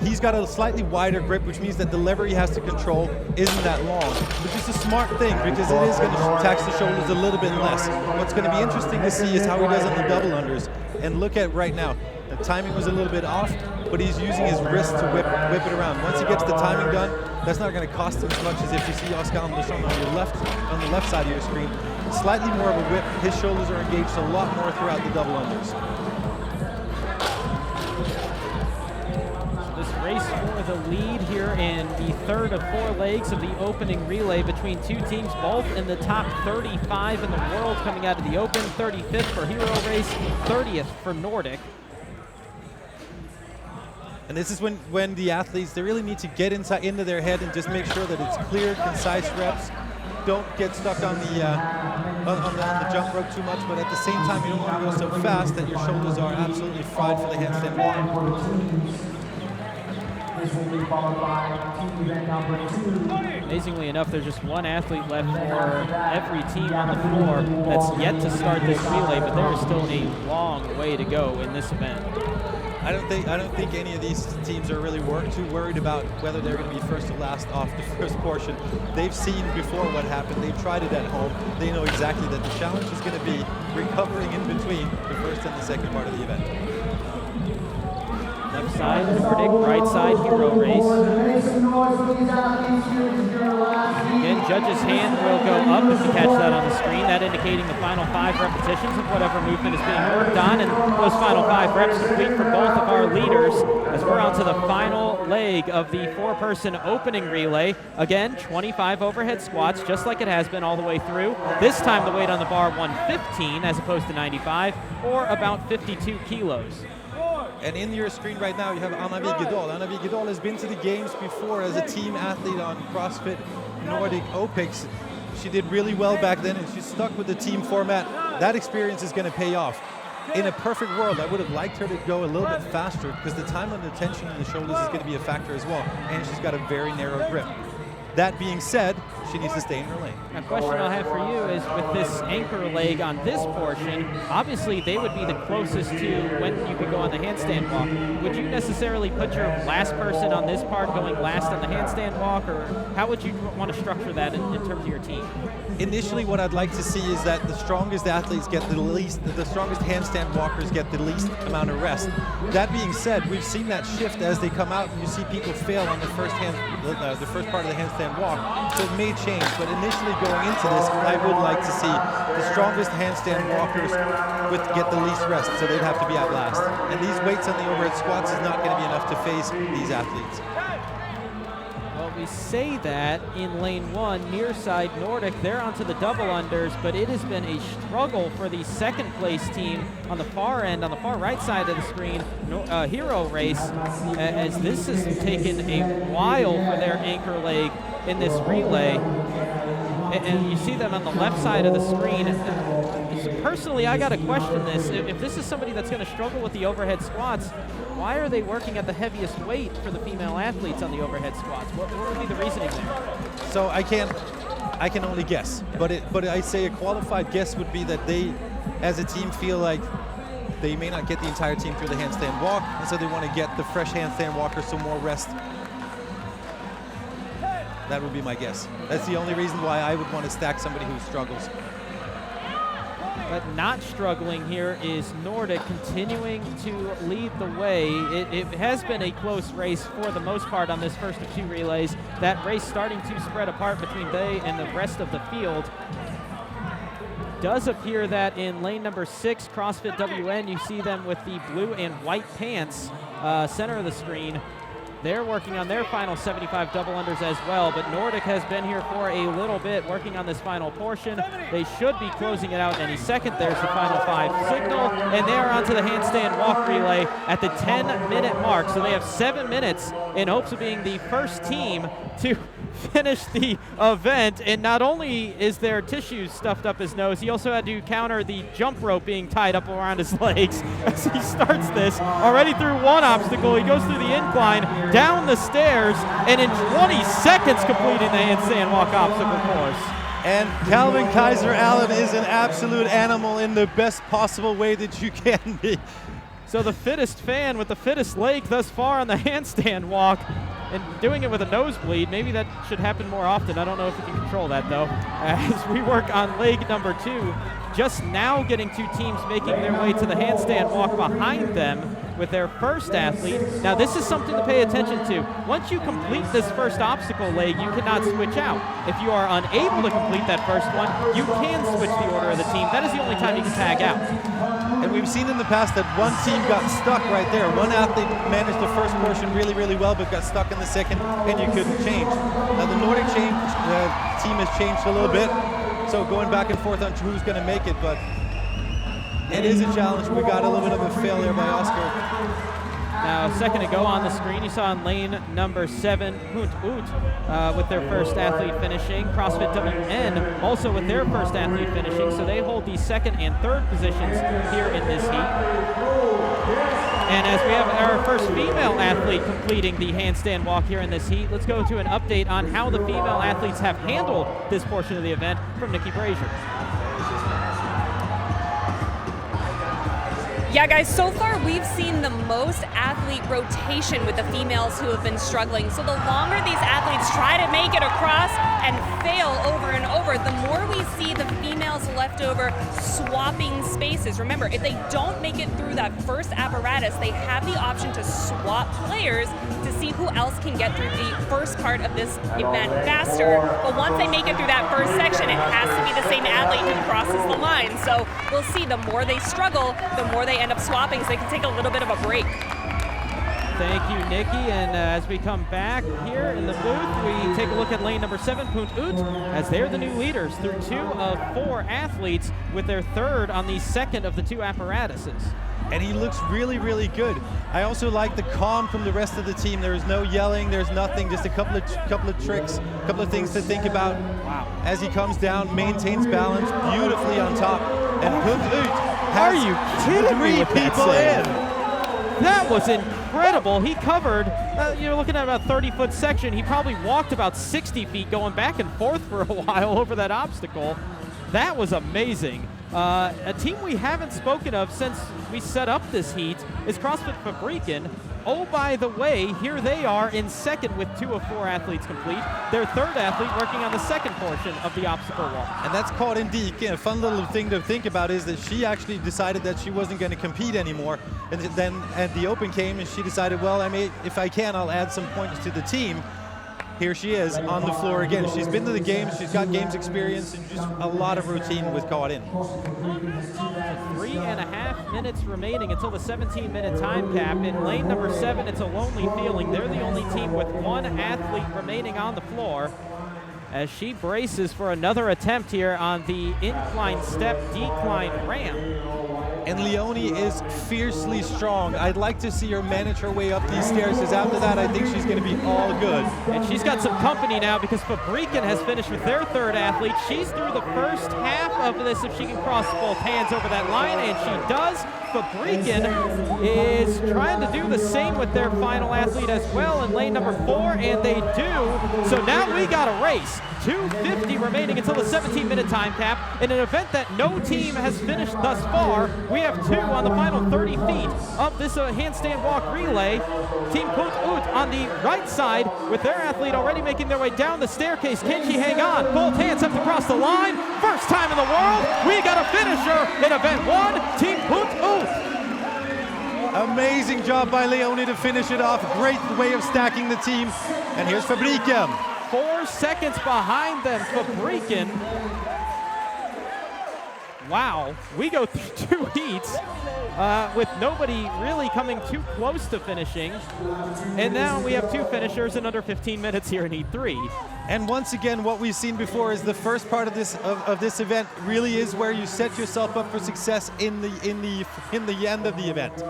he's got a slightly wider grip, which means that the lever he has to control isn't that long, which is a smart thing because it is going to tax the shoulders a little bit less. What's going to be interesting to see is how he does on the double unders. And look at right now, the timing was a little bit off, but he's using his wrist to whip it around. Once he gets the timing done, that's not going to cost him as much as if you see Oscar Andersson on the left side of your screen. Slightly more of a whip. His shoulders are engaged a lot more throughout the double unders. Race for the lead here in the third of 4 legs of the opening relay between 2 teams, both in the top 35 in the world coming out of the open. 35th for Hero Race, 30th for Nordic. And this is when the athletes, they really need to get into their head and just make sure that it's clear, concise reps. Don't get stuck on the jump rope too much, but at the same time, you don't want to go so fast that your shoulders are absolutely fried for the handstand walk. Amazingly enough, there's just 1 athlete left for every team on the floor that's yet to start this relay, but there is still a long way to go in this event. I don't think any of these teams are really too worried about whether they're going to be first or last off the first portion. They've seen before what happened. They've tried it at home. They know exactly that the challenge is going to be recovering in between the first and the second part of the event. Left side Nordic, right side Hero Race. Again, judge's hand will go up if you catch that on the screen, that indicating the final 5 repetitions of whatever movement is being worked on, and those final 5 reps complete for both of our leaders as we're on to the final leg of the 4-person opening relay. Again, 25 overhead squats, just like it has been all the way through. This time the weight on the bar 115 as opposed to 95, or about 52 kilos. And in your screen right now, you have Anna Vigedal. Anna Vigedal has been to the games before as a team athlete on CrossFit Nordic OPIX. She did really well back then, and she's stuck with the team format. That experience is going to pay off. In a perfect world, I would have liked her to go a little bit faster because the time under tension in the shoulders is going to be a factor as well, and she's got a very narrow grip. That being said, she needs to stay in her lane. A question I'll have for you is, with this anchor leg on this portion, obviously they would be the closest to when you could go on the handstand walk. Would you necessarily put your last person on this part going last on the handstand walk, or how would you want to structure that in terms of your team? Initially, what I'd like to see is that the strongest athletes get the strongest handstand walkers get the least amount of rest. That being said, we've seen that shift as they come out, and you see people fail on the first part of the handstand walk, so it may change, but initially going into this, I would like to see the strongest handstand walkers get the least rest, so they'd have to be at last. And these weights on the overhead squats is not going to be enough to face these athletes. Well, we say that in lane 1, near side Nordic, they're onto the double unders, but it has been a struggle for the second place team on the far end, on the far right side of the screen, Hero Race, as this has taken a while for their anchor leg in this relay. And you see them on the left side of the screen. Personally, I got to question this. If this is somebody that's going to struggle with the overhead squats, why are they working at the heaviest weight for the female athletes on the overhead squats? What would be the reasoning there? So I can only guess, but I say a qualified guess would be that they, as a team, feel like they may not get the entire team through the handstand walk, and so they want to get the fresh handstand walker some more rest. That would be my guess. That's the only reason why I would want to stack somebody who struggles. But not struggling here is Nordic, continuing to lead the way. It has been a close race for the most part on this first of 2 relays. That race starting to spread apart between they and the rest of the field. Does appear that in lane number 6, CrossFit WN, you see them with the blue and white pants, center of the screen. they're working on their final 75 double unders as well, but Nordic has been here for a little bit working on this final portion. They should be closing it out any second. There's the final 5 signal, and they are onto the handstand walk relay at the 10-minute mark. So they have 7 minutes in hopes of being the first team to finish the event. And not only is there tissues stuffed up his nose, he also had to counter the jump rope being tied up around his legs as he starts this. Already through one obstacle, he goes through the incline, down the stairs, and in 20 seconds completing the handstand walk obstacle course. And Calvin Kaiser Allen is an absolute animal in the best possible way that you can be. So the fittest fan with the fittest leg thus far on the handstand walk, and doing it with a nosebleed. Maybe that should happen more often. I don't know if we can control that though. As we work on leg number 2, just now getting 2 teams making their way to the handstand walk behind them with their first athlete. Now this is something to pay attention to. Once you complete this first obstacle leg, you cannot switch out. If you are unable to complete that first one, you can switch the order of the team. That is the only time you can tag out. And we've seen in the past that one team got stuck right there. One athlete managed the first portion really, really well, but got stuck in the second, and you couldn't change. Now the Nordic team has changed a little bit, so going back and forth on who's going to make it, but it is a challenge. We got a little bit of a failure by Oscar. Now, a second ago on the screen, you saw in lane number 7, Punt Ut with their first athlete finishing. CrossFit WN also with their first athlete finishing, so they hold the second and third positions here in this heat. And as we have our first female athlete completing the handstand walk here in this heat, let's go to an update on how the female athletes have handled this portion of the event from Nikki Brazier. Yeah, guys, so far we've seen the most athlete rotation with the females who have been struggling. So the longer these athletes try to make it across and fail over and over, the more we see the females left over swapping spaces. Remember, if they don't make it through that first apparatus, they have the option to swap players to see who else can get through the first part of this event faster. But once they make it through that first section, it has to be the same athlete who crosses the line. So we'll see the more they struggle, the more they end up swapping, so they can take a little bit of a break. Thank you, Nikki. And as we come back here in the booth, we take a look at lane number 7, Punt Ut, as they're the new leaders through 2 of 4 athletes with their third on the second of the 2 apparatuses. And he looks really, really good. I also like the calm from the rest of the team. There is no yelling, there's nothing, just a couple of tricks, a couple of things to think about. Wow. As he comes down, maintains balance beautifully on top. And Punt Ut has Are you kidding me with 3 people in. That was incredible. He covered, you're looking at about a 30-foot section. He probably walked about 60 feet going back and forth for a while over that obstacle. That was amazing. A team we haven't spoken of since we set up this heat is CrossFit Fabriken. Oh, by the way, here they are in second with 2 of 4 athletes complete. Their third athlete working on the second portion of the obstacle wall. And that's called Indik. A fun little thing to think about is that she actually decided that she wasn't going to compete anymore. And then at the Open came and she decided, well, I mean, if I can, I'll add some points to the team. Here she is on the floor again. She's been to the games, she's got games experience, and just a lot of routine with caught in. 3.5 minutes remaining until the 17-minute time cap. In lane number 7, it's a lonely feeling. They're the only team with 1 athlete remaining on the floor as she braces for another attempt here on the incline step decline ramp. And Leonie is fiercely strong. I'd like to see her manage her way up these stairs, because after that, I think she's going to be all good. And she's got some company now because Fabriken has finished with their third athlete. She's through the first half of this if she can cross both hands over that line, and she does. Fabriken is trying to do the same with their final athlete as well in lane number 4, and they do. So now we got a race. 2:50 remaining until the 17-minute time cap. In an event that no team has finished thus far, we have 2 on the final 30 feet of this handstand walk relay. Team Punt Ut on the right side with their athlete already making their way down the staircase. Can she hang on? Both hands up to cross the line. First time in the world, we got a finisher in event 1, Team Punt Ut. Amazing job by Leonie to finish it off. Great way of stacking the team. And here's Fabriken. 4 seconds behind them, Fabriken. wow, we go through 2 heats with nobody really coming too close to finishing. And now we have 2 finishers in under 15 minutes here in Heat 3. And once again, what we've seen before is the first part of this event really is where you set yourself up for success in the end of the event.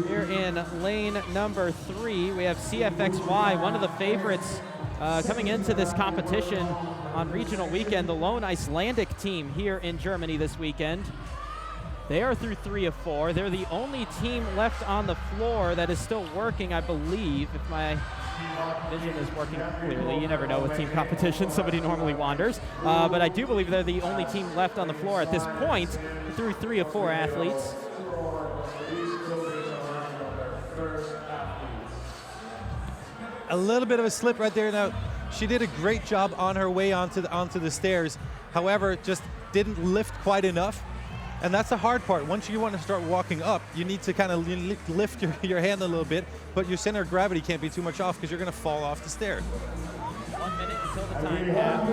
Here in lane number 3, we have CFXY, one of the favorites coming into this competition on regional weekend, the lone Icelandic team here in Germany this weekend. They are through 3 of 4. They're the only team left on the floor that is still working, I believe, if my vision is working clearly. You never know with team competition, somebody normally wanders. But I do believe they're the only team left on the floor at this point through 3 of 4 athletes. A little bit of a slip right there. Now, she did a great job on her way onto the stairs. However, just didn't lift quite enough. And that's the hard part. Once you want to start walking up, you need to kind of lift your hand a little bit, but your center of gravity can't be too much off because you're going to fall off the stair. 1 minute until the time cap.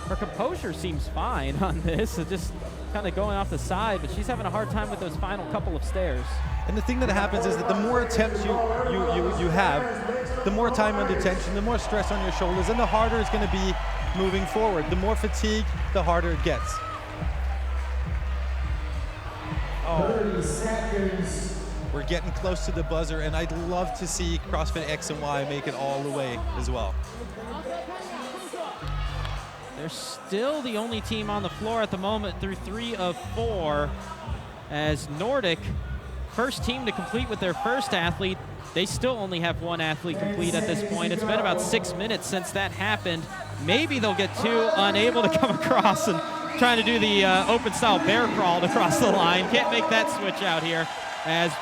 Her composure seems fine on this, so just kind of going off the side, but she's having a hard time with those final couple of stairs. And the thing that happens is that the more attempts you have, the more time under tension, the more stress on your shoulders, and the harder it's going to be moving forward. The more fatigue, the harder it gets. 30 seconds. We're getting close to the buzzer, and I'd love to see CrossFit X and Y make it all the way as well. They're still the only team on the floor at the moment through 3 of 4, as Nordic, first team to complete with their first athlete. They still only have 1 athlete complete at this point. It's been about 6 minutes since that happened. Maybe they'll get too unable to come across and trying to do the open style bear crawl across the line. Can't make that switch out here. As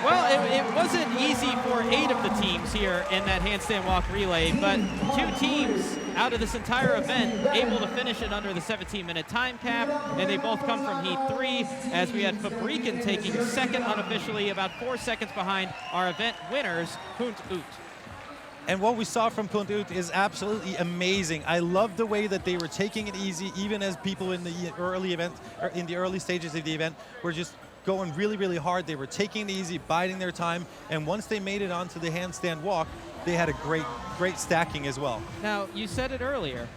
well, it wasn't easy for 8 of the teams here in that handstand walk relay, but 2 teams out of this entire event able to finish it under the 17-minute time cap, and they both come from Heat 3, as we had Fabriken taking second unofficially, about 4 seconds behind our event winners, Punt Ut. And what we saw from Punt Ut is absolutely amazing. I love the way that they were taking it easy, even as people in the early event, or in the early stages of the event, were just going really, really hard. They were taking it easy, biding their time, and once they made it onto the handstand walk, they had a great stacking as well. Now, you said it earlier,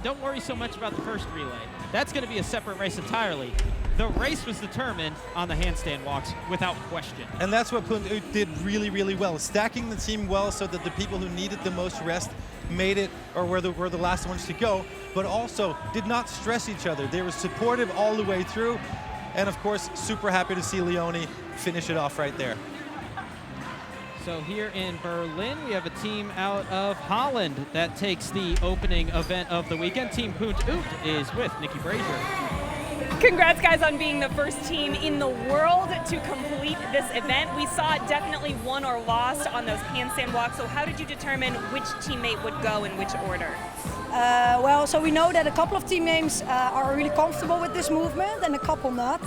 don't worry so much about the first relay. That's going to be a separate race entirely. The race was determined on the handstand walks without question. And that's what Punt Ut did really, really well, stacking the team well so that the people who needed the most rest made it, or were the last ones to go, but also did not stress each other. They were supportive all the way through. And of course, super happy to see Leonie finish it off right there. So here in Berlin, we have a team out of Holland that takes the opening event of the weekend. Team Punt Ut is with Nikki Brazier. Congrats, guys, on being the first team in the world to complete this event. We saw definitely won or lost on those handstand walks. So how did you determine which teammate would go in which order? Well, so we know that a couple of teammates are really comfortable with this movement and a couple not.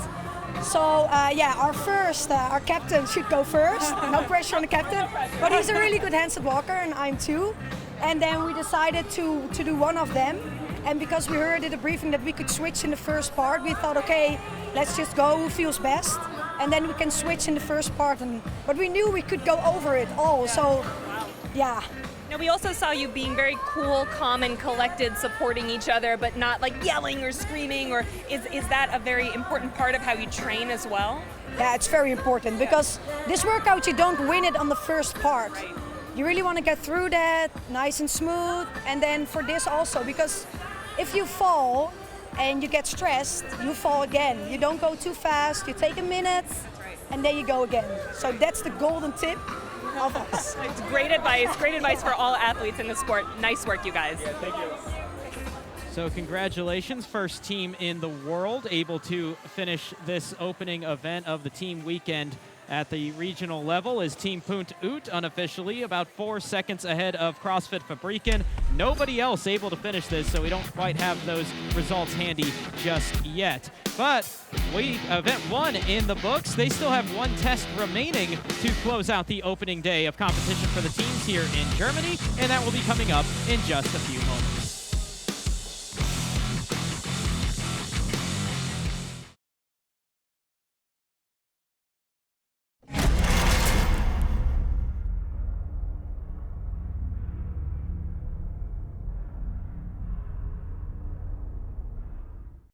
So yeah, our captain should go first. No pressure on the captain, but he's a really good handstand walker, and I'm too. And then we decided to do one of them. And because we heard in the briefing that we could switch in the first part, we thought, okay, let's just go who feels best, and then we can switch in the first part. But we knew we could go over it all, so yeah. Now, we also saw you being very cool, calm, and collected, supporting each other, but not like yelling or screaming, or is that a very important part of how you train as well? Yeah, it's very important, because this workout, you don't win it on the first part. You really want to get through that nice and smooth, and then for this also, because if you fall and you get stressed, you fall again. You don't go too fast, you take a minute, and then you go again. So that's the golden tip of us. It's great advice for all athletes in the sport. Nice work, you guys. Yeah, thank you. So congratulations, first team in the world able to finish this opening event of the team weekend at the regional level is Team Punt Ut, unofficially about 4 seconds ahead of CrossFit Fabriken. Nobody else able to finish this, so we don't quite have those results handy just yet. But event 1 in the books. They still have one test remaining to close out the opening day of competition for the teams here in Germany, and that will be coming up in just a few moments.